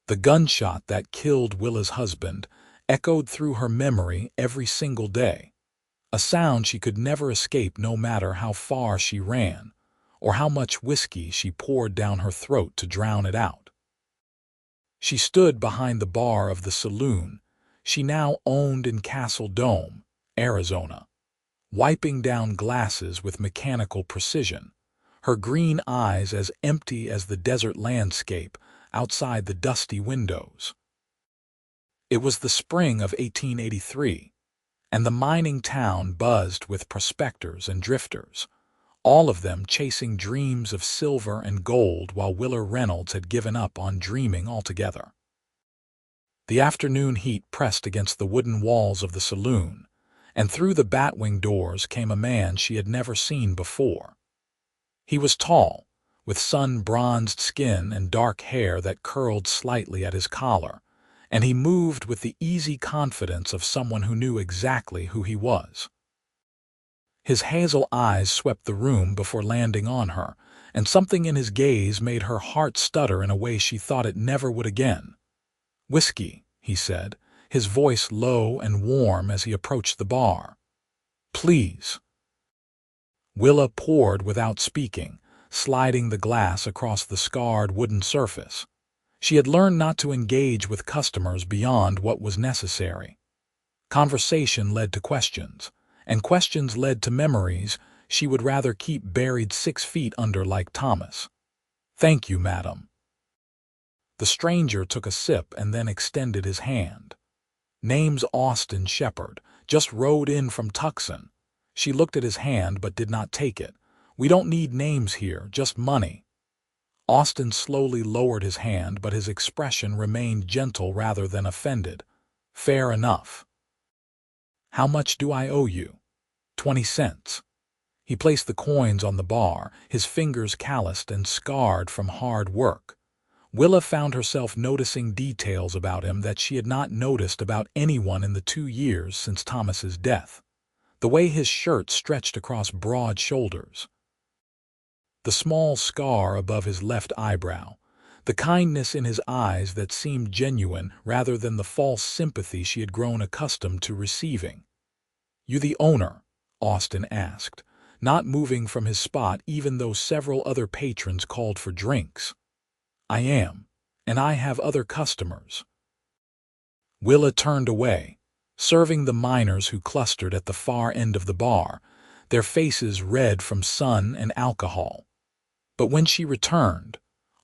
The gunshot that killed Willa's husband echoed through her memory every single day, a sound she could never escape no matter how far she ran, or how much whiskey she poured down her throat to drown it out. She stood behind the bar of the saloon she now owned in Castle Dome, Arizona, wiping down glasses with mechanical precision, her green eyes as empty as the desert landscape outside the dusty windows. It was the spring of 1883, and the mining town buzzed with prospectors and drifters, all of them chasing dreams of silver and gold while Willa Reynolds had given up on dreaming altogether. The afternoon heat pressed against the wooden walls of the saloon, and through the batwing doors came a man she had never seen before. He was tall, with sun-bronzed skin and dark hair that curled slightly at his collar, and he moved with the easy confidence of someone who knew exactly who he was. His hazel eyes swept the room before landing on her, and something in his gaze made her heart stutter in a way she thought it never would again. "Whiskey," he said, his voice low and warm as he approached the bar. "Please." Willa poured without speaking, sliding the glass across the scarred wooden surface. She had learned not to engage with customers beyond what was necessary. Conversation led to questions, and questions led to memories she would rather keep buried 6 feet under like Thomas. "Thank you, madam." The stranger took a sip and then extended his hand. "Name's Austin Shepherd. Just rode in from Tucson." She looked at his hand but did not take it. "We don't need names here, just money." Austin slowly lowered his hand, but his expression remained gentle rather than offended. "Fair enough." "How much do I owe you?" 20 cents. He placed the coins on the bar, his fingers calloused and scarred from hard work. Willa found herself noticing details about him that she had not noticed about anyone in the 2 years since Thomas's death. The way his shirt stretched across broad shoulders, the small scar above his left eyebrow, the kindness in his eyes that seemed genuine rather than the false sympathy she had grown accustomed to receiving. "You the owner?" Austin asked, not moving from his spot even though several other patrons called for drinks. "I am, and I have other customers." Willa turned away, serving the miners who clustered at the far end of the bar, their faces red from sun and alcohol. But when she returned,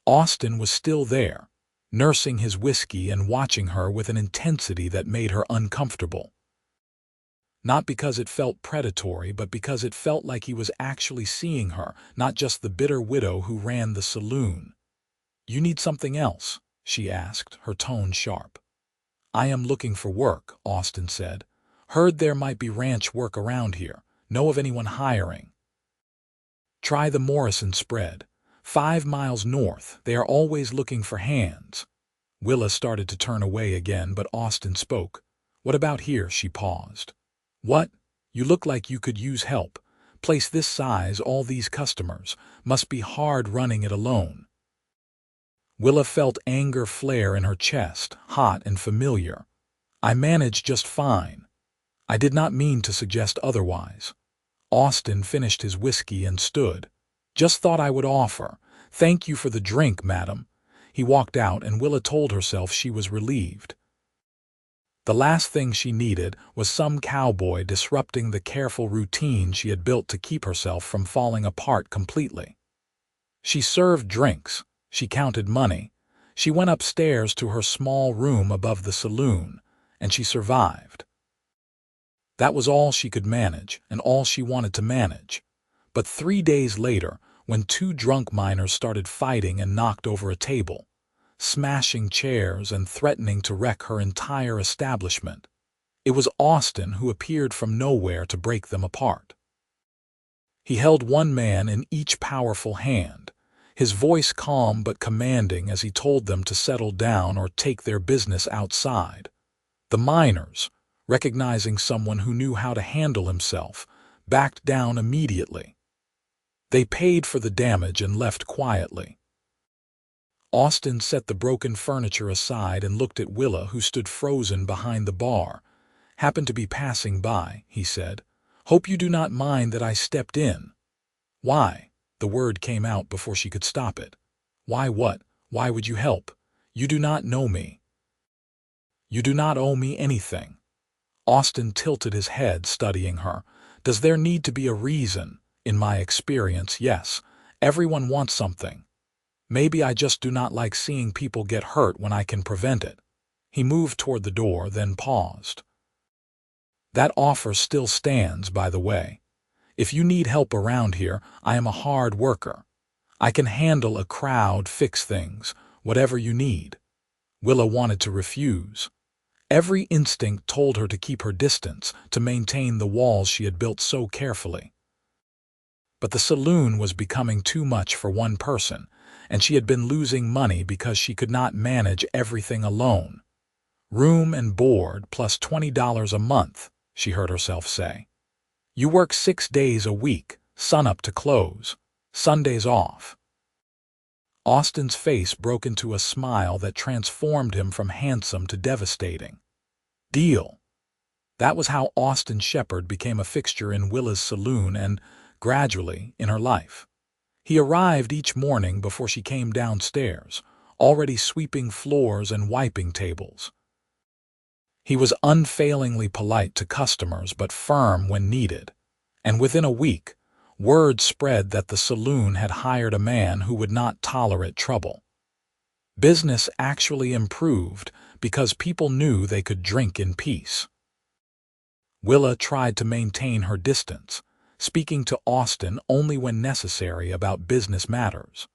Austin was still there, nursing his whiskey and watching her with an intensity that made her uncomfortable. Not because it felt predatory, but because it felt like he was actually seeing her, not just the bitter widow who ran the saloon. "You need something else?" she asked, her tone sharp. "I am looking for work," Austin said. "Heard there might be ranch work around here. Know of anyone hiring?" "Try the Morrison spread. 5 miles north. They are always looking for hands." Willa started to turn away again, but Austin spoke. "What about here?" She paused. "What? You look like you could use help. Place this size, all these customers. Must be hard running it alone." Willa felt anger flare in her chest, hot and familiar. "I manage just fine." "I did not mean to suggest otherwise." Austin finished his whiskey and stood. "Just thought I would offer. Thank you for the drink, madam." He walked out, and Willa told herself she was relieved. The last thing she needed was some cowboy disrupting the careful routine she had built to keep herself from falling apart completely. She served drinks. She counted money. She went upstairs to her small room above the saloon, and she survived. That was all she could manage, and all she wanted to manage. But 3 days later, when 2 drunk miners started fighting and knocked over a table, smashing chairs and threatening to wreck her entire establishment, it was Austin who appeared from nowhere to break them apart. He held one man in each powerful hand, his voice calm but commanding as he told them to settle down or take their business outside. The miners, recognizing someone who knew how to handle himself, backed down immediately. They paid for the damage and left quietly. Austin set the broken furniture aside and looked at Willa, who stood frozen behind the bar. "Happened to be passing by," he said. "Hope you do not mind that I stepped in." "Why?" The word came out before she could stop it. "Why what? Why would you help? You do not know me. You do not owe me anything." Austin tilted his head, studying her. "Does there need to be a reason? In my experience, yes. Everyone wants something. Maybe I just do not like seeing people get hurt when I can prevent it." He moved toward the door, then paused. "That offer still stands, by the way. If you need help around here, I am a hard worker. I can handle a crowd, fix things, whatever you need." Willa wanted to refuse. Every instinct told her to keep her distance, to maintain the walls she had built so carefully. But the saloon was becoming too much for one person, and she had been losing money because she could not manage everything alone. "Room and board plus $20 a month," she heard herself say. "You work 6 days a week, sunup to close. Sundays off." Austin's face broke into a smile that transformed him from handsome to devastating. Deal. That was how Austin Shepherd became a fixture in Willa's saloon and, gradually, in her life. He arrived each morning before she came downstairs, already sweeping floors and wiping tables. He was unfailingly polite to customers but firm when needed, and within a week, word spread that the saloon had hired a man who would not tolerate trouble. Business actually improved because people knew they could drink in peace. Willa tried to maintain her distance, speaking to Austin only when necessary about business matters.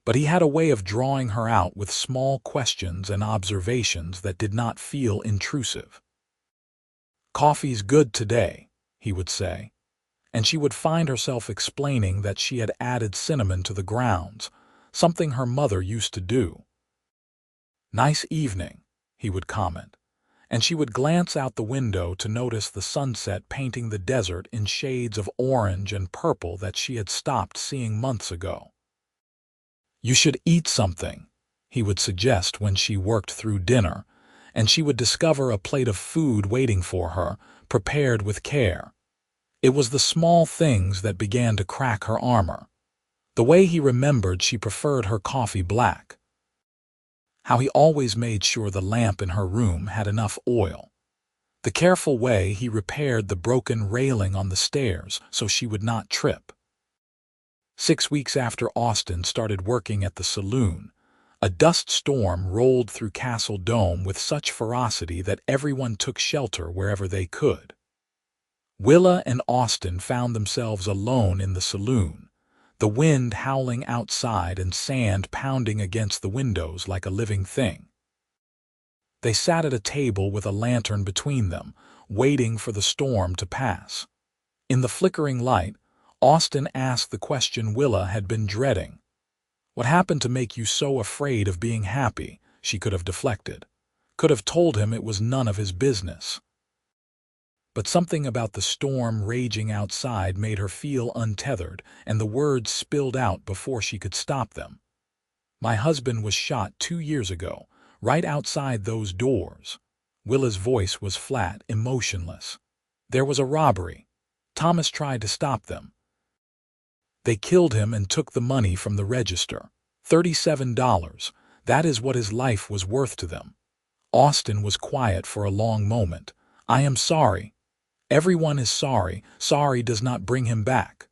But he had a way of drawing her out with small questions and observations that did not feel intrusive. "Coffee's good today," he would say, and she would find herself explaining that she had added cinnamon to the grounds, something her mother used to do. "Nice evening," he would comment, and she would glance out the window to notice the sunset painting the desert in shades of orange and purple that she had stopped seeing months ago. "You should eat something," he would suggest when she worked through dinner, and she would discover a plate of food waiting for her, prepared with care. It was the small things that began to crack her armor. The way he remembered she preferred her coffee black. How he always made sure the lamp in her room had enough oil. The careful way he repaired the broken railing on the stairs so she would not trip. 6 weeks after Austin started working at the saloon, a dust storm rolled through Castle Dome with such ferocity that everyone took shelter wherever they could. Willa and Austin found themselves alone in the saloon, the wind howling outside and sand pounding against the windows like a living thing. They sat at a table with a lantern between them, waiting for the storm to pass. In the flickering light, Austin asked the question Willa had been dreading. "What happened to make you so afraid of being happy?" She could have deflected. Could have told him it was none of his business. But something about the storm raging outside made her feel untethered, and the words spilled out before she could stop them. "My husband was shot 2 years ago, right outside those doors." Willa's voice was flat, emotionless. "There was a robbery. Thomas tried to stop them. They killed him and took the money from the register. $37. That is what his life was worth to them." Austin was quiet for a long moment. "I am sorry." "Everyone is sorry. Sorry does not bring him back."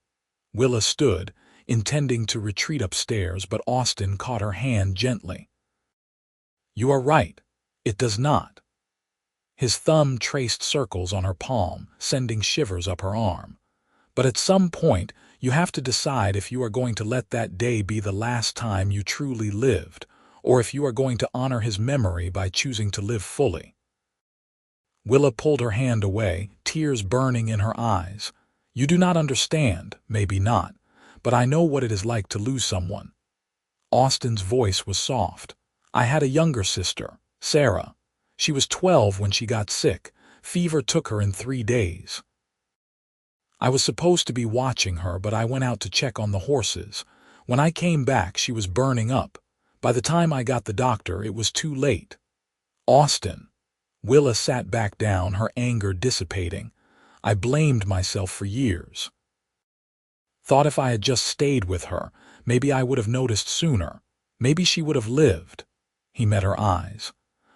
Willa stood, intending to retreat upstairs, but Austin caught her hand gently. "You are right. It does not." His thumb traced circles on her palm, sending shivers up her arm. "But at some point, you have to decide if you are going to let that day be the last time you truly lived, or if you are going to honor his memory by choosing to live fully." Willa pulled her hand away, tears burning in her eyes. "You do not understand, maybe not, but I know what it is like to lose someone." Austin's voice was soft. "I had a younger sister, Sarah. She was 12 when she got sick. Fever took her in 3 days. I was supposed to be watching her, but I went out to check on the horses. When I came back, she was burning up, By the time I got the doctor, it was too late. Austin. Willa sat back down, her anger dissipating. I blamed myself for years. Thought if I had just stayed with her, maybe I would have noticed sooner. Maybe she would have lived. He met her eyes.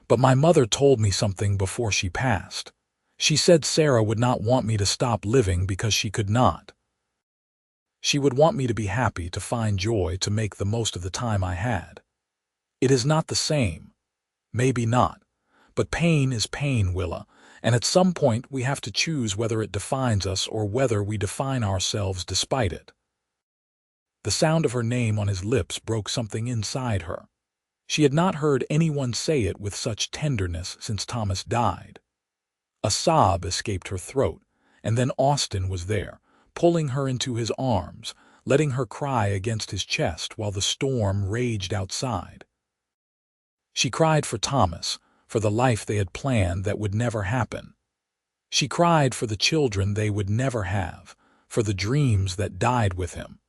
But my mother told me something before she passed. She said Sarah would not want me to stop living because she could not. She would want me to be happy, to find joy, to make the most of the time I had. It is not the same. Maybe not. But pain is pain, Willa, and at some point we have to choose whether it defines us or whether we define ourselves despite it. The sound of her name on his lips broke something inside her. She had not heard anyone say it with such tenderness since Thomas died. A sob escaped her throat, and then Austin was there, pulling her into his arms, letting her cry against his chest while the storm raged outside. She cried for Thomas, for the life they had planned that would never happen. She cried for the children they would never have, for the dreams that died with him.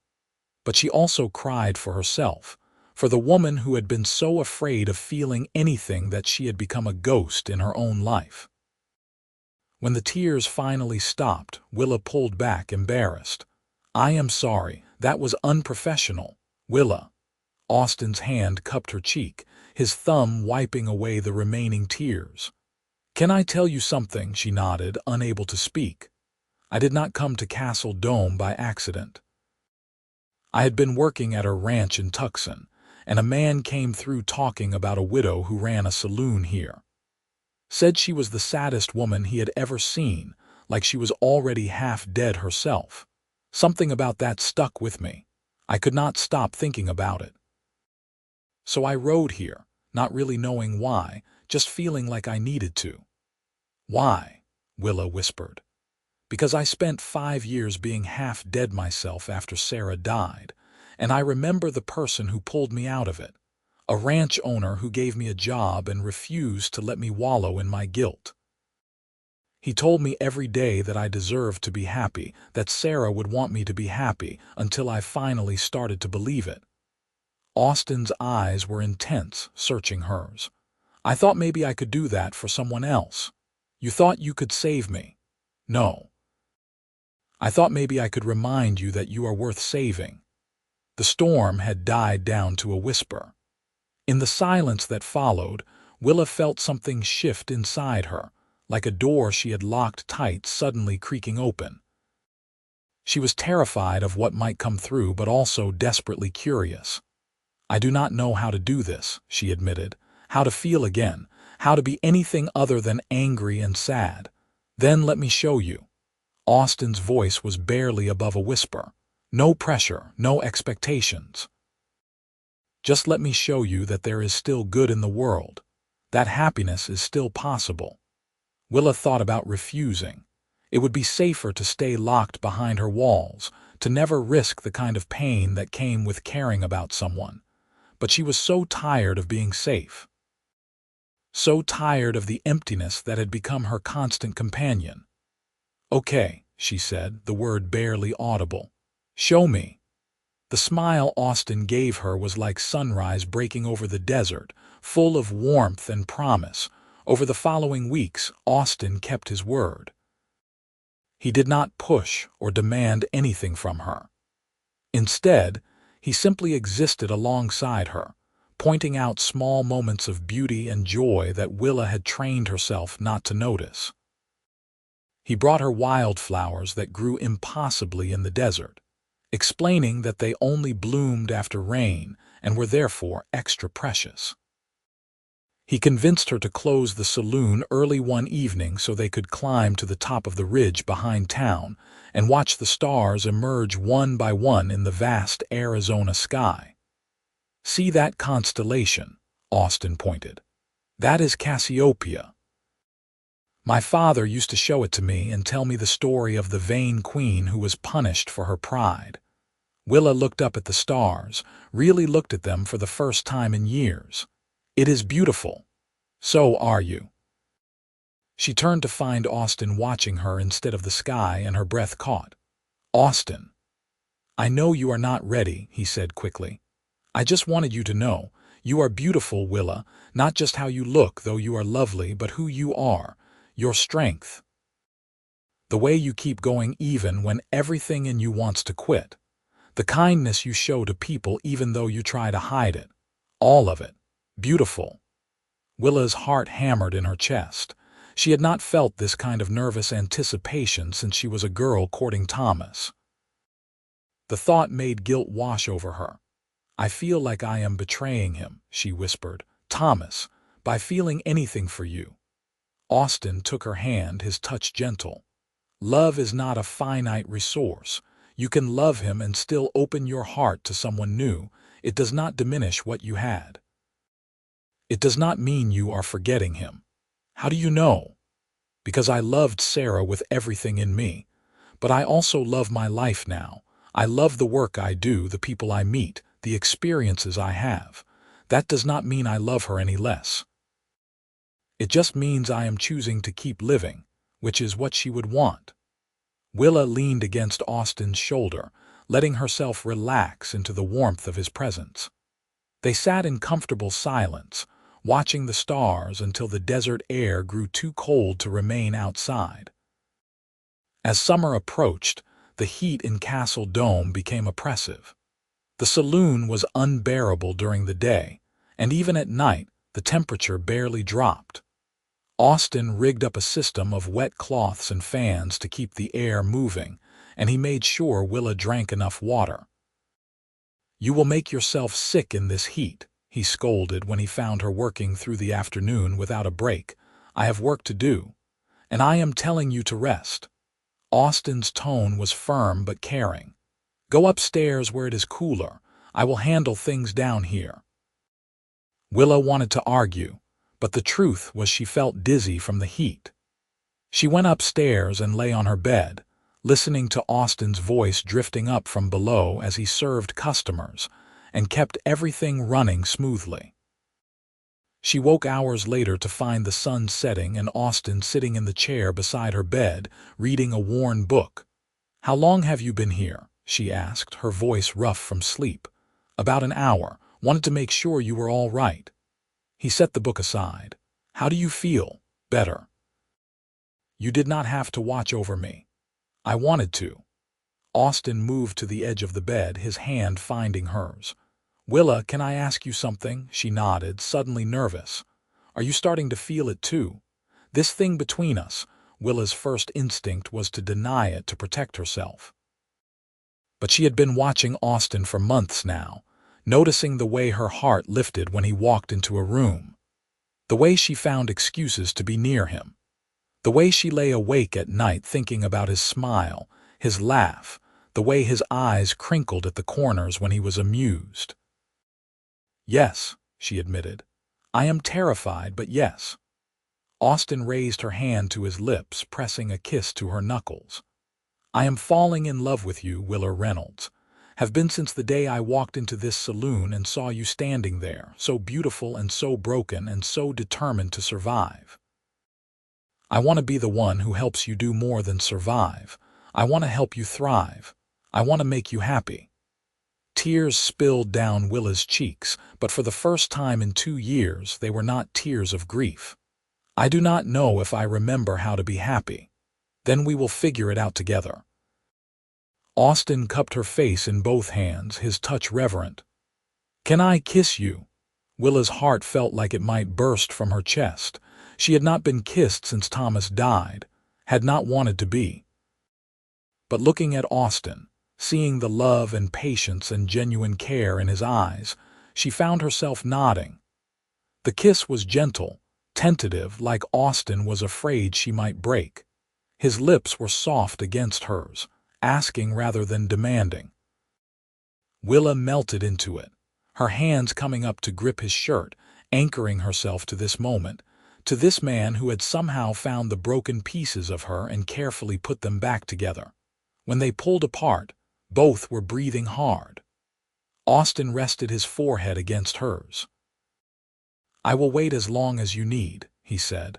But she also cried for herself, for the woman who had been so afraid of feeling anything that she had become a ghost in her own life. When the tears finally stopped, Willa pulled back, embarrassed. "I am sorry. That was unprofessional, Willa." Austin's hand cupped her cheek, his thumb wiping away the remaining tears. "Can I tell you something?" She nodded, unable to speak. "I did not come to Castle Dome by accident. I had been working at her ranch in Tucson, and a man came through talking about a widow who ran a saloon here. Said she was the saddest woman he had ever seen, like she was already half dead herself. Something about that stuck with me. I could not stop thinking about it. So I rode here, not really knowing why, just feeling like I needed to." "Why?" Willa whispered. "Because I spent 5 years being half dead myself after Sarah died, and I remember the person who pulled me out of it. A ranch owner who gave me a job and refused to let me wallow in my guilt. He told me every day that I deserved to be happy, that Sarah would want me to be happy, until I finally started to believe it." Austin's eyes were intense, searching hers. "I thought maybe I could do that for someone else. You thought you could save me. No. I thought maybe I could remind you that you are worth saving." The storm had died down to a whisper. In the silence that followed, Willa felt something shift inside her, like a door she had locked tight suddenly creaking open. She was terrified of what might come through, but also desperately curious. "I do not know how to do this," she admitted, "how to feel again, how to be anything other than angry and sad. Then let me show you." Austin's voice was barely above a whisper. No pressure, no expectations. "Just let me show you that there is still good in the world, that happiness is still possible." Willa thought about refusing. It would be safer to stay locked behind her walls, to never risk the kind of pain that came with caring about someone. But she was so tired of being safe. So tired of the emptiness that had become her constant companion. "Okay," she said, the word barely audible. "Show me." The smile Austin gave her was like sunrise breaking over the desert, full of warmth and promise. Over the following weeks, Austin kept his word. He did not push or demand anything from her. Instead, he simply existed alongside her, pointing out small moments of beauty and joy that Willa had trained herself not to notice. He brought her wildflowers that grew impossibly in the desert, explaining that they only bloomed after rain and were therefore extra precious. He convinced her to close the saloon early one evening so they could climb to the top of the ridge behind town and watch the stars emerge one by one in the vast Arizona sky. "See that constellation?" Austin pointed. "That is Cassiopeia. My father used to show it to me and tell me the story of the vain queen who was punished for her pride." Willa looked up at the stars, really looked at them for the first time in years. "It is beautiful. So are you." She turned to find Austin watching her instead of the sky, and her breath caught. "Austin, I know you are not ready," he said quickly. "I just wanted you to know, You are beautiful, Willa, not just how you look, though you are lovely, but who you are, your strength. The way you keep going even when everything in you wants to quit. The kindness you show to people even though you try to hide it. All of it. Beautiful. Willa's heart hammered in her chest. She had not felt this kind of nervous anticipation since she was a girl courting Thomas. The thought made guilt wash over her. I feel like I am betraying him, she whispered. Thomas, by feeling anything for you. Austin took her hand, his touch gentle. Love is not a finite resource. You can love him and still open your heart to someone new. It does not diminish what you had. It does not mean you are forgetting him. How do you know? Because I loved Sarah with everything in me. But I also love my life now. I love the work I do, the people I meet, the experiences I have. That does not mean I love her any less. It just means I am choosing to keep living, which is what she would want. Willa leaned against Austin's shoulder, letting herself relax into the warmth of his presence. They sat in comfortable silence, watching the stars until the desert air grew too cold to remain outside. As summer approached, the heat in Castle Dome became oppressive. The saloon was unbearable during the day, and even at night, the temperature barely dropped. Austin rigged up a system of wet cloths and fans to keep the air moving, and he made sure Willa drank enough water. You will make yourself sick in this heat, he scolded when he found her working through the afternoon without a break. I have work to do, and I am telling you to rest. Austin's tone was firm but caring. Go upstairs where it is cooler. I will handle things down here. Willa wanted to argue, but the truth was she felt dizzy from the heat. She went upstairs and lay on her bed, listening to Austin's voice drifting up from below as he served customers and kept everything running smoothly. She woke hours later to find the sun setting and Austin sitting in the chair beside her bed, reading a worn book. How long have you been here? She asked, her voice rough from sleep. About an hour. Wanted to make sure you were all right. He set the book aside. How do you feel? Better. You did not have to watch over me. I wanted to. Austin moved to the edge of the bed, his hand finding hers. Willa, can I ask you something? She nodded, suddenly nervous. Are you starting to feel it too? This thing between us. Willa's first instinct was to deny it to protect herself. But she had been watching Austin for months now, noticing the way her heart lifted when he walked into a room, the way she found excuses to be near him, the way she lay awake at night thinking about his smile, his laugh, the way his eyes crinkled at the corners when he was amused. Yes, she admitted. I am terrified, but yes. Austin raised her hand to his lips, pressing a kiss to her knuckles. I am falling in love with you, Willa Reynolds. Have been since the day I walked into this saloon and saw you standing there, so beautiful and so broken and so determined to survive. I want to be the one who helps you do more than survive. I want to help you thrive. I want to make you happy. Tears spilled down Willa's cheeks, but for the first time in 2 years they were not tears of grief. I do not know if I remember how to be happy. Then we will figure it out together. Austin cupped her face in both hands, his touch reverent. Can I kiss you? Willa's heart felt like it might burst from her chest. She had not been kissed since Thomas died, had not wanted to be. But looking at Austin, seeing the love and patience and genuine care in his eyes, she found herself nodding. The kiss was gentle, tentative, like Austin was afraid she might break. His lips were soft against hers, asking rather than demanding. Willa melted into it, her hands coming up to grip his shirt, anchoring herself to this moment, to this man who had somehow found the broken pieces of her and carefully put them back together. When they pulled apart, both were breathing hard. Austin rested his forehead against hers. I will wait as long as you need, he said.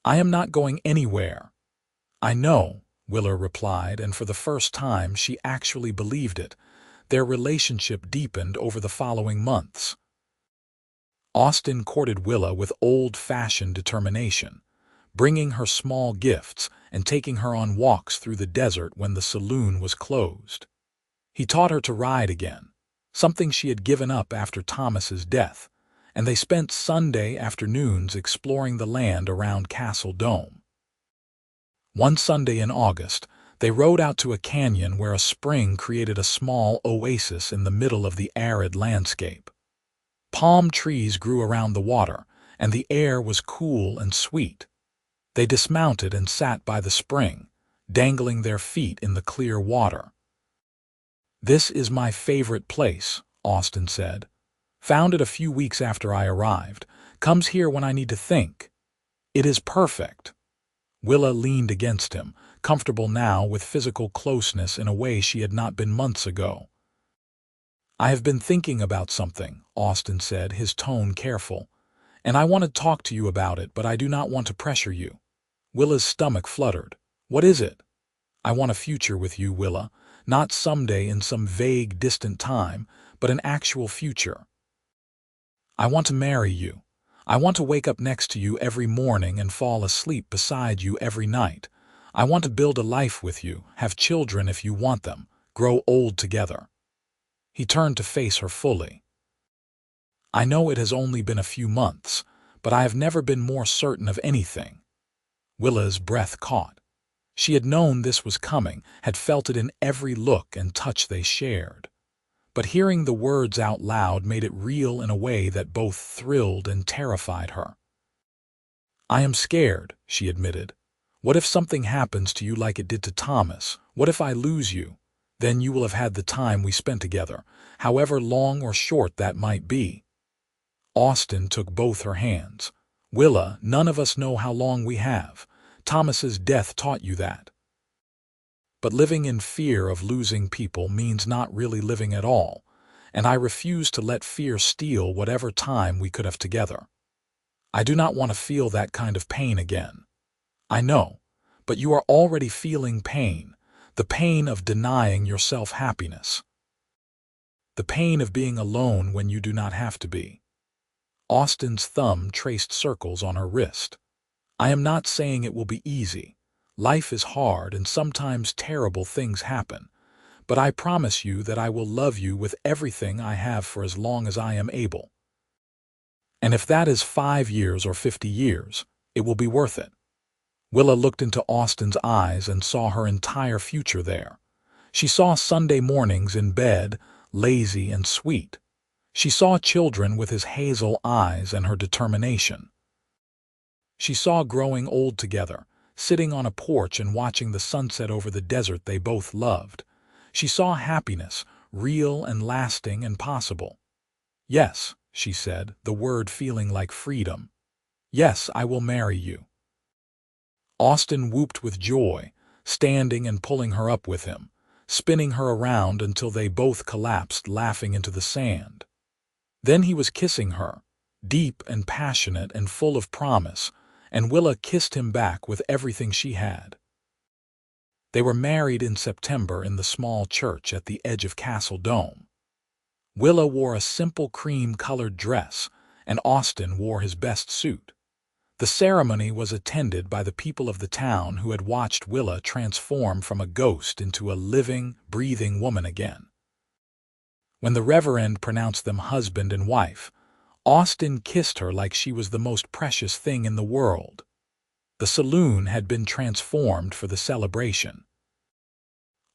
I am not going anywhere. I know, Willa replied, and for the first time she actually believed it. Their relationship deepened over the following months. Austin courted Willa with old-fashioned determination, bringing her small gifts and taking her on walks through the desert when the saloon was closed. He taught her to ride again, something she had given up after Thomas's death, and they spent Sunday afternoons exploring the land around Castle Dome. One Sunday in August, they rode out to a canyon where a spring created a small oasis in the middle of the arid landscape. Palm trees grew around the water, and the air was cool and sweet. They dismounted and sat by the spring, dangling their feet in the clear water. "This is my favorite place," Austin said. "Found it a few weeks after I arrived. Comes here when I need to think. It is perfect." Willa leaned against him, comfortable now with physical closeness in a way she had not been months ago. "I have been thinking about something," Austin said, his tone careful, "and I want to talk to you about it, but I do not want to pressure you." Willa's stomach fluttered. "What is it?" "I want a future with you, Willa. Not someday in some vague, distant time, but an actual future. I want to marry you. I want to wake up next to you every morning and fall asleep beside you every night. I want to build a life with you, have children if you want them, grow old together." He turned to face her fully. "I know it has only been a few months, but I have never been more certain of anything." Willa's breath caught. She had known this was coming, had felt it in every look and touch they shared. But hearing the words out loud made it real in a way that both thrilled and terrified her. "I am scared," she admitted. "What if something happens to you like it did to Thomas? What if I lose you? Then you will have had the time we spent together, however long or short that might be." Austin took both her hands. "Willa, none of us know how long we have. Thomas's death taught you that. But living in fear of losing people means not really living at all, and I refuse to let fear steal whatever time we could have together. I do not want to feel that kind of pain again. I know, but you are already feeling pain, the pain of denying yourself happiness. The pain of being alone when you do not have to be." Austin's thumb traced circles on her wrist. "I am not saying it will be easy. Life is hard and sometimes terrible things happen. But I promise you that I will love you with everything I have for as long as I am able. And if that is 5 years or 50 years, it will be worth it." Willa looked into Austin's eyes and saw her entire future there. She saw Sunday mornings in bed, lazy and sweet. She saw children with his hazel eyes and her determination. She saw growing old together, sitting on a porch and watching the sunset over the desert they both loved. She saw happiness, real and lasting and possible. "Yes," she said, the word feeling like freedom. "Yes, I will marry you." Austin whooped with joy, standing and pulling her up with him, spinning her around until they both collapsed laughing into the sand. Then he was kissing her, deep and passionate and full of promise, and Willa kissed him back with everything she had. They were married in September in the small church at the edge of Castle Dome. Willa wore a simple cream-colored dress, and Austin wore his best suit. The ceremony was attended by the people of the town who had watched Willa transform from a ghost into a living, breathing woman again. When the Reverend pronounced them husband and wife, Austin kissed her like she was the most precious thing in the world. The saloon had been transformed for the celebration.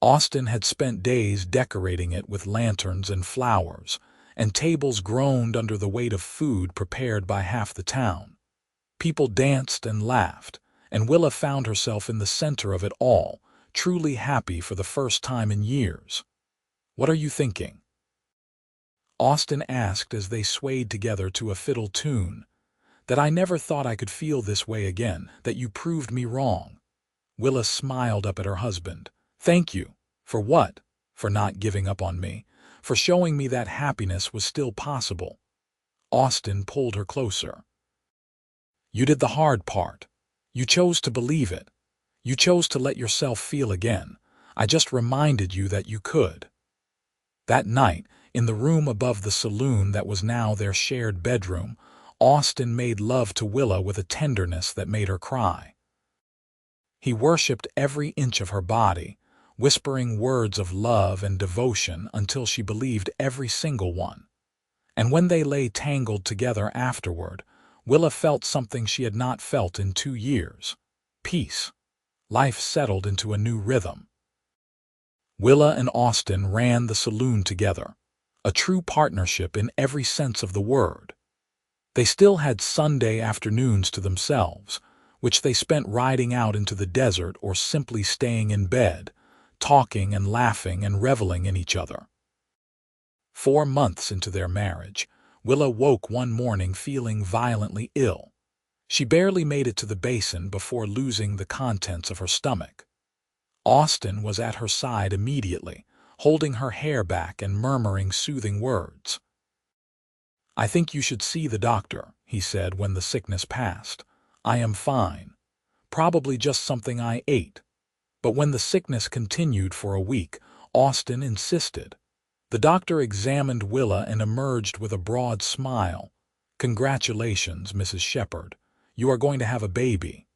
Austin had spent days decorating it with lanterns and flowers, and tables groaned under the weight of food prepared by half the town. People danced and laughed, and Willa found herself in the center of it all, truly happy for the first time in years. "What are you thinking?" Austin asked as they swayed together to a fiddle tune. "That I never thought I could feel this way again, that you proved me wrong." Willa smiled up at her husband. "Thank you. For what? For not giving up on me. For showing me that happiness was still possible." Austin pulled her closer. "You did the hard part. You chose to believe it. You chose to let yourself feel again. I just reminded you that you could." That night, in the room above the saloon that was now their shared bedroom, Austin made love to Willa with a tenderness that made her cry. He worshipped every inch of her body, whispering words of love and devotion until she believed every single one. And when they lay tangled together afterward, Willa felt something she had not felt in 2 years. Peace. Life settled into a new rhythm. Willa and Austin ran the saloon together, a true partnership in every sense of the word. They still had Sunday afternoons to themselves, which they spent riding out into the desert or simply staying in bed, talking and laughing and reveling in each other. 4 months into their marriage, Willa woke one morning feeling violently ill. She barely made it to the basin before losing the contents of her stomach. Austin was at her side immediately, holding her hair back and murmuring soothing words. "I think you should see the doctor," he said when the sickness passed. "I am fine. Probably just something I ate." But when the sickness continued for a week, Austin insisted. The doctor examined Willa and emerged with a broad smile. "Congratulations, Mrs. Shepherd. You are going to have a baby."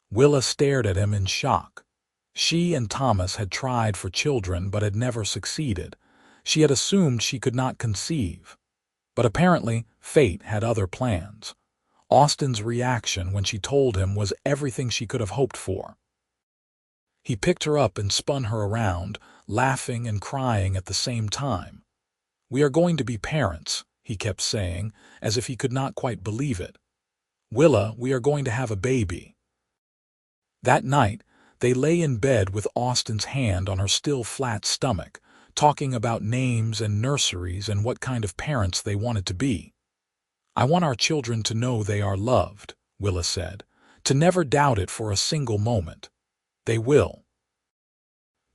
Willa stared at him in shock. She and Thomas had tried for children but had never succeeded. She had assumed she could not conceive. But apparently, fate had other plans. Austin's reaction when she told him was everything she could have hoped for. He picked her up and spun her around, laughing and crying at the same time. "We are going to be parents," he kept saying, as if he could not quite believe it. "Willa, we are going to have a baby." That night, they lay in bed with Austin's hand on her still flat stomach, talking about names and nurseries and what kind of parents they wanted to be. "I want our children to know they are loved," Willa said, "to never doubt it for a single moment. They will.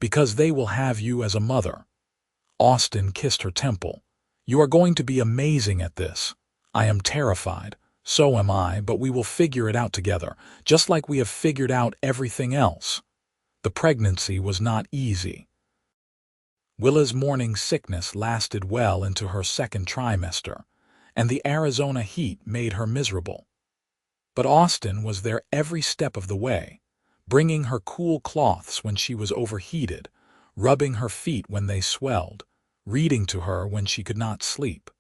Because they will have you as a mother." Austin kissed her temple. "You are going to be amazing at this. I am terrified. So am I, but we will figure it out together, just like we have figured out everything else." The pregnancy was not easy. Willa's morning sickness lasted well into her second trimester, and the Arizona heat made her miserable. But Austin was there every step of the way, bringing her cool cloths when she was overheated, rubbing her feet when they swelled, reading to her when she could not sleep.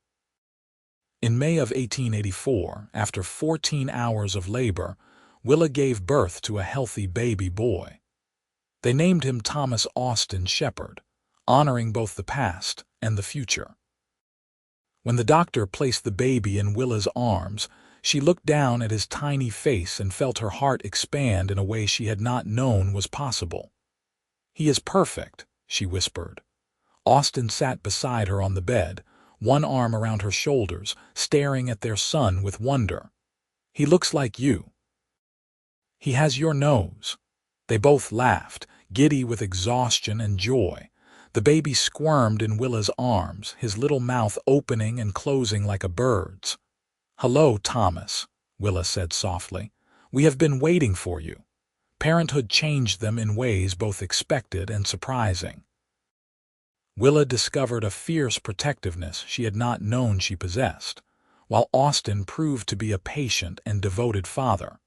In May of 1884, after 14 hours of labor, Willa gave birth to a healthy baby boy. They named him Thomas Austin Shepherd, honoring both the past and the future. When the doctor placed the baby in Willa's arms, she looked down at his tiny face and felt her heart expand in a way she had not known was possible. "He is perfect," she whispered. Austin sat beside her on the bed, one arm around her shoulders, staring at their son with wonder. "He looks like you. He has your nose." They both laughed, giddy with exhaustion and joy. The baby squirmed in Willa's arms, his little mouth opening and closing like a bird's. "Hello, Thomas," Willa said softly. "We have been waiting for you." Parenthood changed them in ways both expected and surprising. Willa discovered a fierce protectiveness she had not known she possessed, while Austin proved to be a patient and devoted father.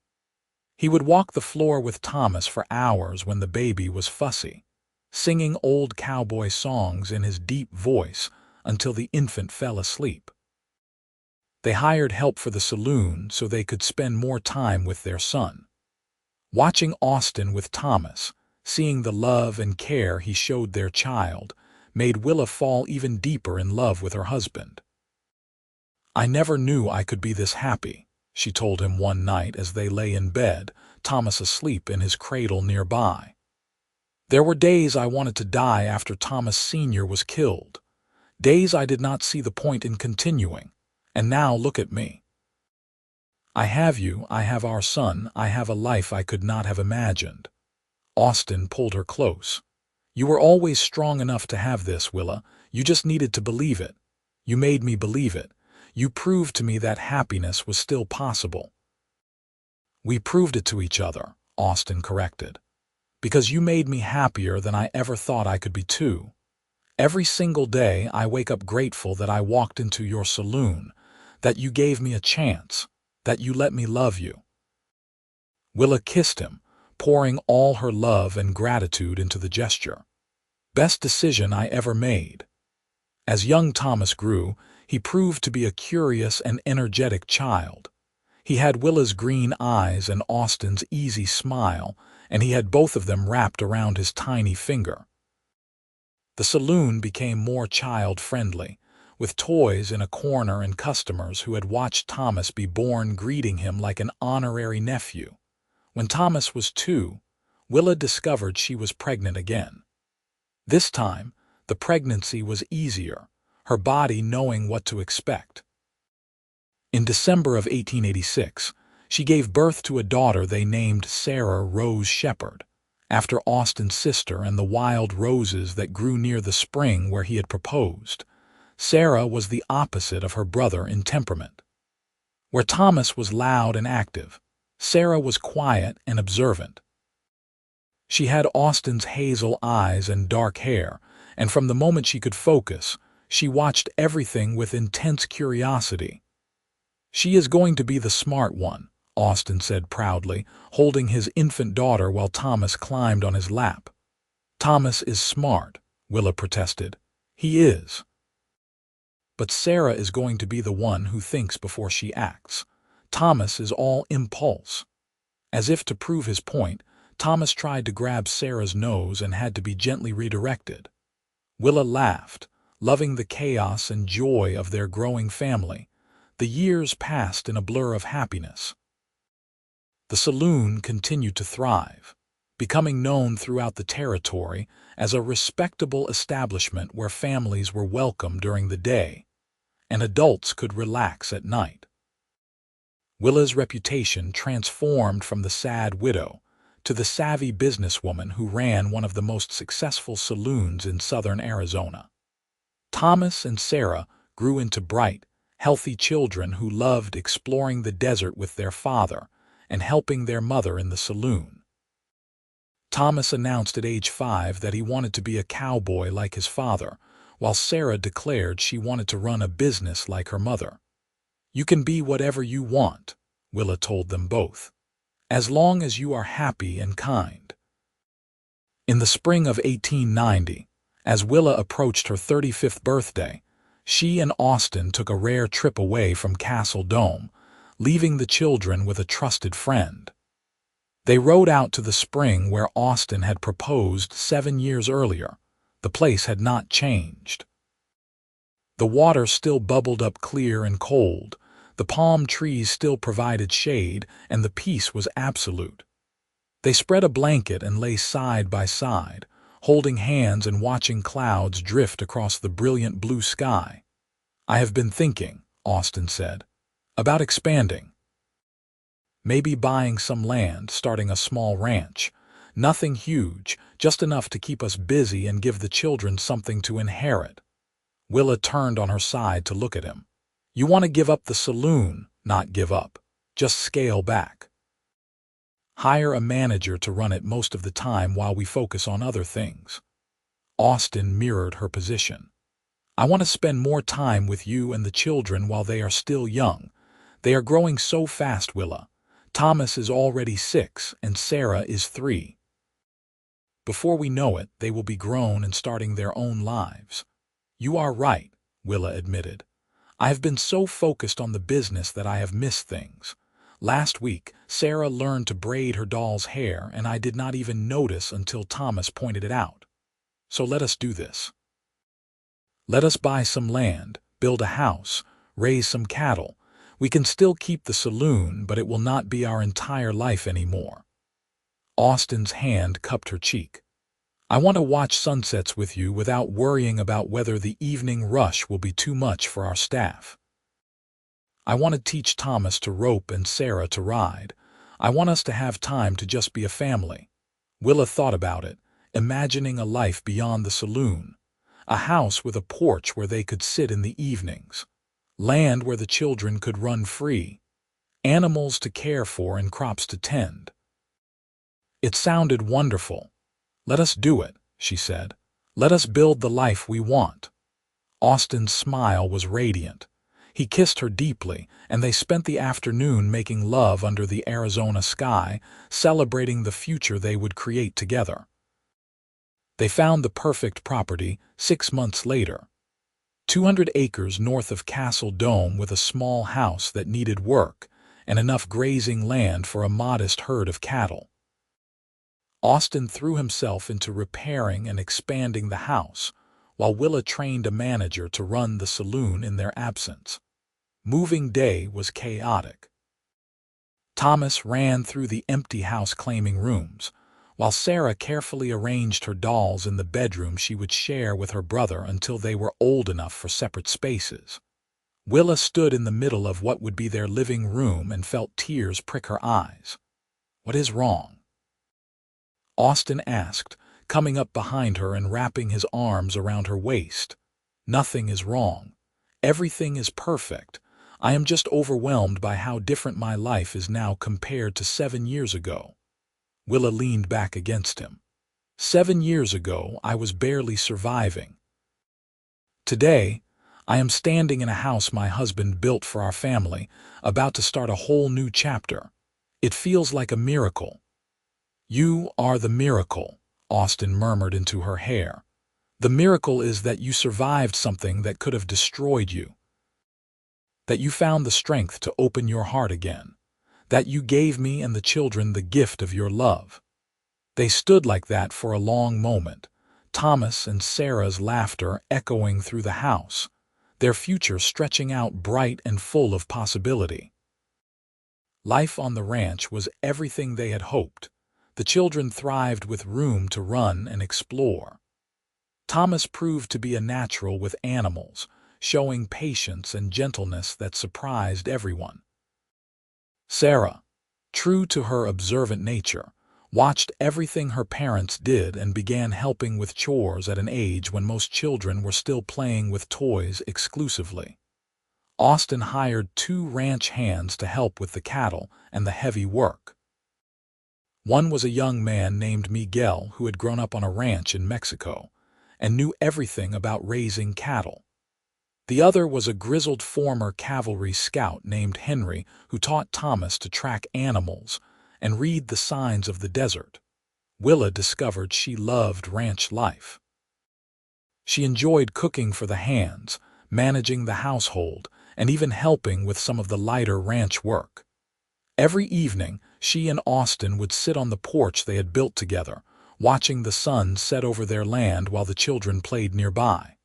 He would walk the floor with Thomas for hours when the baby was fussy, singing old cowboy songs in his deep voice until the infant fell asleep. They hired help for the saloon so they could spend more time with their son. Watching Austin with Thomas, seeing the love and care he showed their child, made Willa fall even deeper in love with her husband. "I never knew I could be this happy," she told him one night as they lay in bed, Thomas asleep in his cradle nearby. "There were days I wanted to die after Thomas Sr. was killed. Days I did not see the point in continuing. And now look at me. I have you, I have our son, I have a life I could not have imagined." Austin pulled her close. "You were always strong enough to have this, Willa. You just needed to believe it. You made me believe it. You proved to me that happiness was still possible." "We proved it to each other," Austin corrected. "Because you made me happier than I ever thought I could be too. Every single day I wake up grateful that I walked into your saloon, that you gave me a chance, that you let me love you." Willa kissed him, pouring all her love and gratitude into the gesture. "Best decision I ever made." As young Thomas grew, he proved to be a curious and energetic child. He had Willa's green eyes and Austin's easy smile, and he had both of them wrapped around his tiny finger. The saloon became more child-friendly, with toys in a corner and customers who had watched Thomas be born greeting him like an honorary nephew. When Thomas was 2, Willa discovered she was pregnant again. This time, the pregnancy was easier, her body knowing what to expect. In December of 1886, she gave birth to a daughter they named Sarah Rose Shepherd, after Austin's sister and the wild roses that grew near the spring where he had proposed. Sarah was the opposite of her brother in temperament. Where Thomas was loud and active, Sarah was quiet and observant. She had Austin's hazel eyes and dark hair, and from the moment she could focus, she watched everything with intense curiosity. "She is going to be the smart one," Austin said proudly, holding his infant daughter while Thomas climbed on his lap. "Thomas is smart," Willa protested. "He is. But Sarah is going to be the one who thinks before she acts. Thomas is all impulse." As if to prove his point, Thomas tried to grab Sarah's nose and had to be gently redirected. Willa laughed, loving the chaos and joy of their growing family. The years passed in a blur of happiness. The saloon continued to thrive, becoming known throughout the territory as a respectable establishment where families were welcome during the day, and adults could relax at night. Willa's reputation transformed from the sad widow to the savvy businesswoman who ran one of the most successful saloons in southern Arizona. Thomas and Sarah grew into bright, healthy children who loved exploring the desert with their father and helping their mother in the saloon. Thomas announced at age 5 that he wanted to be a cowboy like his father, while Sarah declared she wanted to run a business like her mother. "You can be whatever you want," Willa told them both, "as long as you are happy and kind." In the spring of 1890, as Willa approached her 35th birthday, she and Austin took a rare trip away from Castle Dome, leaving the children with a trusted friend. They rode out to the spring where Austin had proposed 7 years earlier. The place had not changed. The water still bubbled up clear and cold, the palm trees still provided shade, and the peace was absolute. They spread a blanket and lay side by side, holding hands and watching clouds drift across the brilliant blue sky. "I have been thinking," Austin said, "about expanding. Maybe buying some land, starting a small ranch. Nothing huge, just enough to keep us busy and give the children something to inherit." Willa turned on her side to look at him. "You want to give up the saloon, not give up. Just scale back. Hire a manager to run it most of the time while we focus on other things." Austin mirrored her position. "I want to spend more time with you and the children while they are still young. They are growing so fast, Willa. Thomas is already 6 and Sarah is 3. Before we know it, they will be grown and starting their own lives." "You are right," Willa admitted. "I have been so focused on the business that I have missed things. Last week, Sarah learned to braid her doll's hair, and I did not even notice until Thomas pointed it out. So let us do this. Let us buy some land, build a house, raise some cattle. We can still keep the saloon, but it will not be our entire life anymore." Austin's hand cupped her cheek. "I want to watch sunsets with you without worrying about whether the evening rush will be too much for our staff. I want to teach Thomas to rope and Sarah to ride. I want us to have time to just be a family." Willa thought about it, imagining a life beyond the saloon. A house with a porch where they could sit in the evenings. Land where the children could run free. Animals to care for and crops to tend. It sounded wonderful. "Let us do it," she said. "Let us build the life we want." Austin's smile was radiant. He kissed her deeply, and they spent the afternoon making love under the Arizona sky, celebrating the future they would create together. They found the perfect property 6 months later. 200 acres north of Castle Dome with a small house that needed work and enough grazing land for a modest herd of cattle. Austin threw himself into repairing and expanding the house, while Willa trained a manager to run the saloon in their absence. Moving day was chaotic. Thomas ran through the empty house claiming rooms, while Sarah carefully arranged her dolls in the bedroom she would share with her brother until they were old enough for separate spaces. Willa stood in the middle of what would be their living room and felt tears prick her eyes. "What is wrong?" Austin asked, coming up behind her and wrapping his arms around her waist. "Nothing is wrong. Everything is perfect. I am just overwhelmed by how different my life is now compared to 7 years ago." Willa leaned back against him. 7 years ago, I was barely surviving. Today, I am standing in a house my husband built for our family, about to start a whole new chapter. It feels like a miracle." "You are the miracle," Austin murmured into her hair. "The miracle is that you survived something that could have destroyed you. That you found the strength to open your heart again. That you gave me and the children the gift of your love." They stood like that for a long moment, Thomas and Sarah's laughter echoing through the house, their future stretching out bright and full of possibility. Life on the ranch was everything they had hoped. The children thrived with room to run and explore. Thomas proved to be a natural with animals, showing patience and gentleness that surprised everyone. Sarah, true to her observant nature, watched everything her parents did and began helping with chores at an age when most children were still playing with toys exclusively. Austin hired 2 ranch hands to help with the cattle and the heavy work. One was a young man named Miguel who had grown up on a ranch in Mexico and knew everything about raising cattle. The other was a grizzled former cavalry scout named Henry who taught Thomas to track animals and read the signs of the desert. Willa discovered she loved ranch life. She enjoyed cooking for the hands, managing the household, and even helping with some of the lighter ranch work. Every evening, she and Austin would sit on the porch they had built together, watching the sun set over their land while the children played nearby.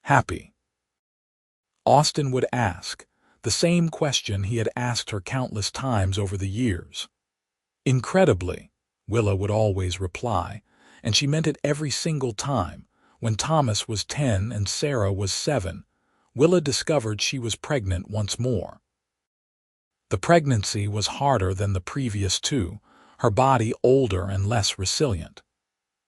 "Happy?" Austin would ask, the same question he had asked her countless times over the years. "Incredibly," Willa would always reply, and she meant it every single time. When Thomas was 10 and Sarah was 7, Willa discovered she was pregnant once more. The pregnancy was harder than the previous 2, her body older and less resilient.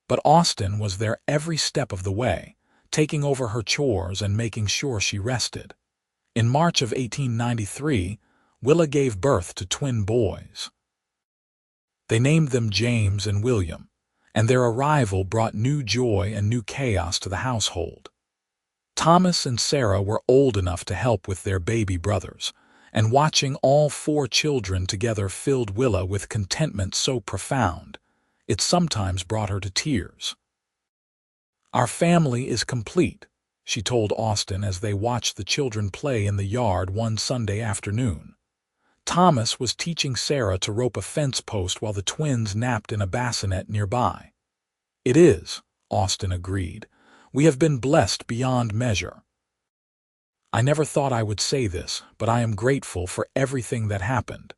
But Austin was there every step of the way, taking over her chores and making sure she rested. In March of 1893, Willa gave birth to twin boys. They named them James and William, and their arrival brought new joy and new chaos to the household. Thomas and Sarah were old enough to help with their baby brothers, and watching all 4 children together filled Willa with contentment so profound, it sometimes brought her to tears. "Our family is complete," she told Austin as they watched the children play in the yard one Sunday afternoon. Thomas was teaching Sarah to rope a fence post while the twins napped in a bassinet nearby. "It is," Austin agreed. "We have been blessed beyond measure. I never thought I would say this, but I am grateful for everything that happened.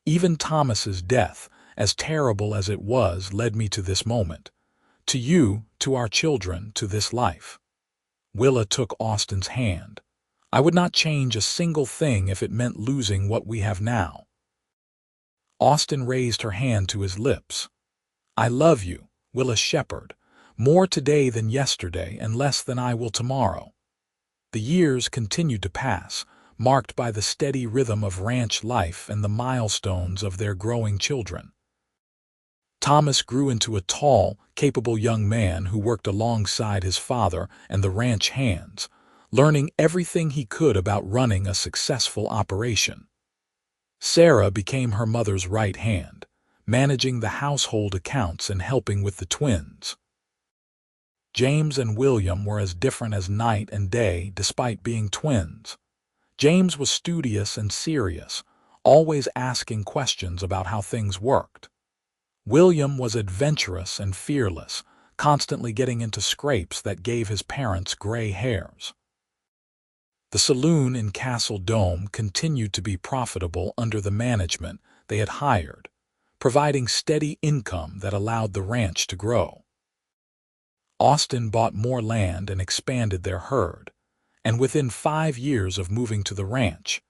Even Thomas's death, as terrible as it was, led me to this moment. To you, to our children, to this life." Willa took Austin's hand. "I would not change a single thing if it meant losing what we have now." Austin raised her hand to his lips. "I love you, Willa Shepherd, more today than yesterday and less than I will tomorrow." The years continued to pass, marked by the steady rhythm of ranch life and the milestones of their growing children. Thomas grew into a tall, capable young man who worked alongside his father and the ranch hands, learning everything he could about running a successful operation. Sarah became her mother's right hand, managing the household accounts and helping with the twins. James and William were as different as night and day despite being twins. James was studious and serious, always asking questions about how things worked. William was adventurous and fearless, constantly getting into scrapes that gave his parents gray hairs. The saloon in Castle Dome continued to be profitable under the management they had hired, providing steady income that allowed the ranch to grow. Austin bought more land and expanded their herd, and within 5 years of moving to the ranch,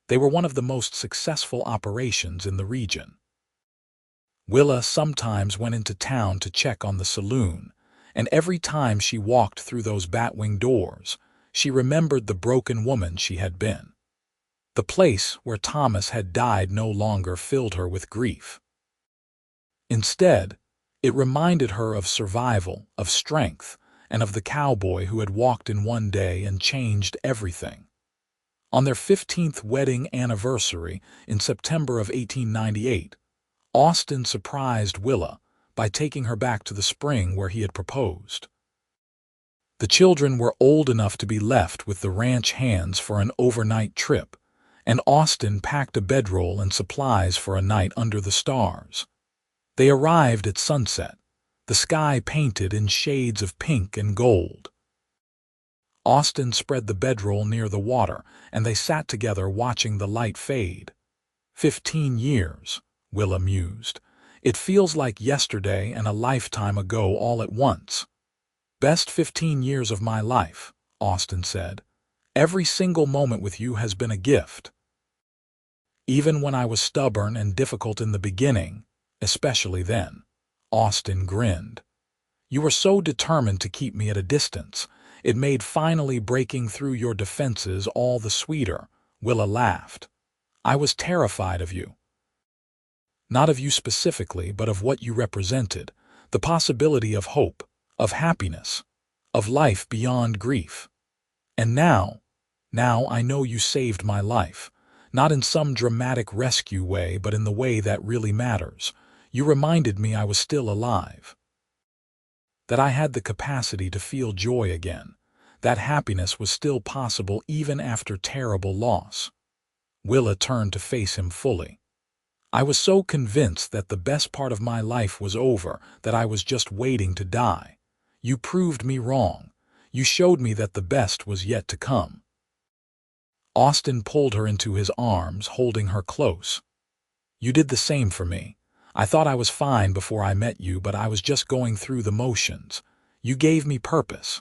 they were one of the most successful operations in the region. Willa sometimes went into town to check on the saloon, and every time she walked through those batwing doors, she remembered the broken woman she had been. The place where Thomas had died no longer filled her with grief. Instead, it reminded her of survival, of strength, and of the cowboy who had walked in one day and changed everything. On their 15th wedding anniversary in September of 1898, Austin surprised Willa by taking her back to the spring where he had proposed. The children were old enough to be left with the ranch hands for an overnight trip, and Austin packed a bedroll and supplies for a night under the stars. They arrived at sunset, the sky painted in shades of pink and gold. Austin spread the bedroll near the water, and they sat together watching the light fade. 15 years, Willa mused. It feels like yesterday and a lifetime ago all at once. Best 15 years of my life, Austin said. Every single moment with you has been a gift. Even when I was stubborn and difficult in the beginning, especially then, Austin grinned. You were so determined to keep me at a distance. It made finally breaking through your defenses all the sweeter, Willa laughed. I was terrified of you. Not of you specifically, but of what you represented, the possibility of hope, of happiness, of life beyond grief. And now I know you saved my life, not in some dramatic rescue way, but in the way that really matters. You reminded me I was still alive, that I had the capacity to feel joy again, that happiness was still possible even after terrible loss. Willa turned to face him fully. I was so convinced that the best part of my life was over, that I was just waiting to die. You proved me wrong. You showed me that the best was yet to come. Austin pulled her into his arms, holding her close. You did the same for me. I thought I was fine before I met you, but I was just going through the motions. You gave me purpose,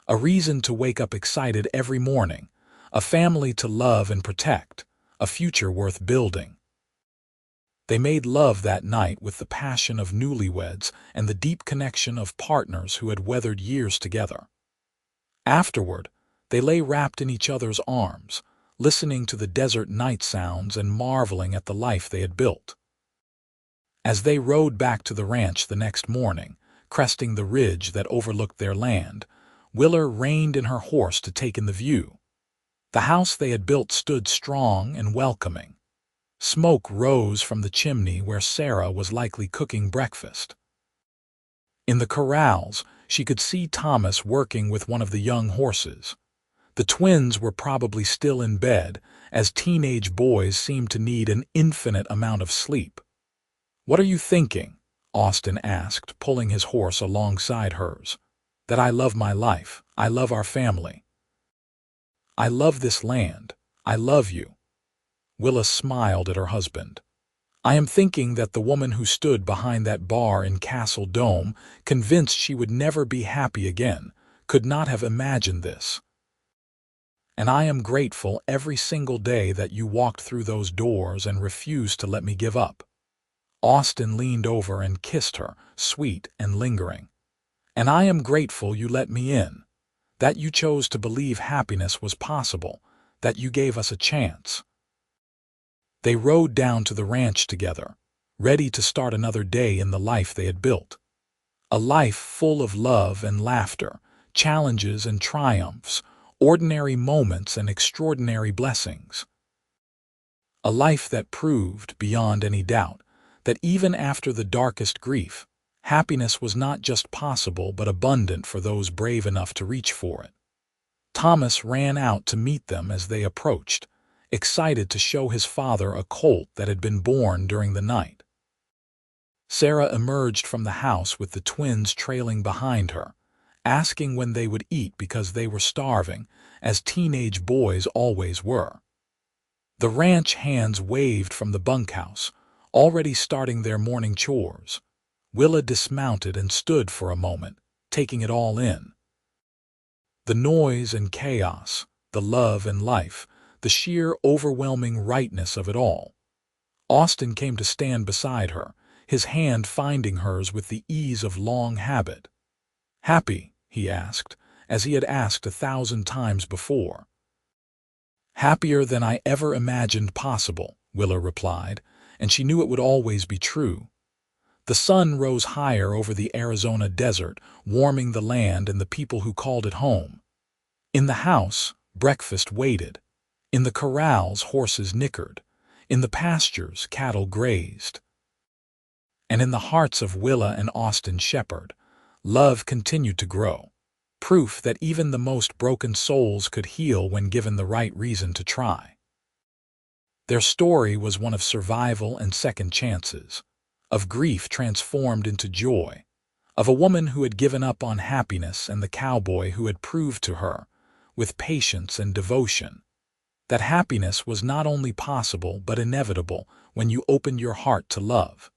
a reason to wake up excited every morning, a family to love and protect, a future worth building. They made love that night with the passion of newlyweds and the deep connection of partners who had weathered years together. Afterward, they lay wrapped in each other's arms, listening to the desert night sounds and marveling at the life they had built. As they rode back to the ranch the next morning, cresting the ridge that overlooked their land, Willa reined in her horse to take in the view. The house they had built stood strong and welcoming. Smoke rose from the chimney where Sarah was likely cooking breakfast. In the corrals, she could see Thomas working with one of the young horses. The twins were probably still in bed, as teenage boys seemed to need an infinite amount of sleep. What are you thinking? Austin asked, pulling his horse alongside hers. That I love my life. I love our family. I love this land. I love you. Willa smiled at her husband. I am thinking that the woman who stood behind that bar in Castle Dome, convinced she would never be happy again, could not have imagined this. And I am grateful every single day that you walked through those doors and refused to let me give up. Austin leaned over and kissed her, sweet and lingering. And I am grateful you let me in, that you chose to believe happiness was possible, that you gave us a chance. They rode down to the ranch together, ready to start another day in the life they had built. A life full of love and laughter, challenges and triumphs, ordinary moments and extraordinary blessings. A life that proved, beyond any doubt, that even after the darkest grief, happiness was not just possible but abundant for those brave enough to reach for it. Thomas ran out to meet them as they approached, excited to show his father a colt that had been born during the night. Sarah emerged from the house with the twins trailing behind her, asking when they would eat because they were starving, as teenage boys always were. The ranch hands waved from the bunkhouse, already starting their morning chores. Willa dismounted and stood for a moment, taking it all in. The noise and chaos, the love and life, the sheer overwhelming rightness of it all. Austin came to stand beside her, his hand finding hers with the ease of long habit. "Happy?" he asked, as he had asked 1,000 times before. "Happier than I ever imagined possible," Willa replied, and she knew it would always be true. The sun rose higher over the Arizona desert, warming the land and the people who called it home. In the house, breakfast waited. In the corrals, horses nickered. In the pastures, cattle grazed. And in the hearts of Willa and Austin Shepherd, love continued to grow, proof that even the most broken souls could heal when given the right reason to try. Their story was one of survival and second chances, of grief transformed into joy, of a woman who had given up on happiness and the cowboy who had proved to her, with patience and devotion, that happiness was not only possible but inevitable when you opened your heart to love.